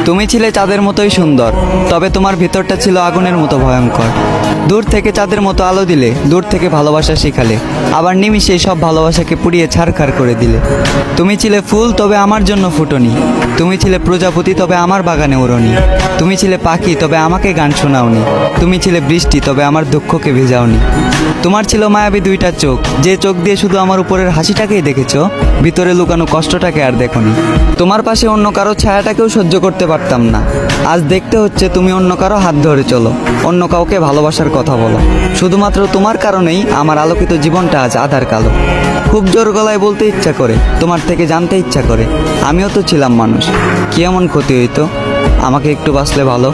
তুমি ছিলে চাঁদের মতোই সুন্দর, তবে তোমার ভিতরটা ছিল আগুনের মতো ভয়ঙ্কর। দূর থেকে চাঁদের মতো আলো দিলে, দূর থেকে ভালোবাসা শিখালে, আবার নিমিষেই সব ভালোবাসাকে পুড়িয়ে ছারখার করে দিলে। তুমি ছিলে ফুল, তবে আমার জন্য ফুটনি। তুমি ছিলে প্রজাপতি, তবে আমার বাগানে ওড়নি। তুমি ছিলে পাখি, তবে আমাকে গান শোনাওনি। তুমি ছিলে বৃষ্টি, তবে আমার দুঃখকে ভেজাওনি। তোমার ছিল মায়াবী দুইটা চোখ, যে চোখ দিয়ে শুধু আমার উপরের হাসিটাকেই দেখেছো, ভিতরে লুকানো কষ্টটাকে আর দেখোনি। তোমার পাশে অন্য কারো ছায়াটাকেও সহ্য করতে পারতাম না। আজ দেখতে হচ্ছে তুমি অন্য কারো হাত ধরে চলো, অন্য কাউকে ভালোবাসার কথা বলো। শুধুমাত্র তোমার কারণেই আমার আলোকিত জীবনটা আজ আধার কালো। খুব জোর গলায় বলতে ইচ্ছা করে, তোমার থেকে জানতে ইচ্ছা করে, আমিও তো ছিলাম মানুষ। কি এমন ক্ষতি হইতো আমাকে একটু বাঁচলে ভালো।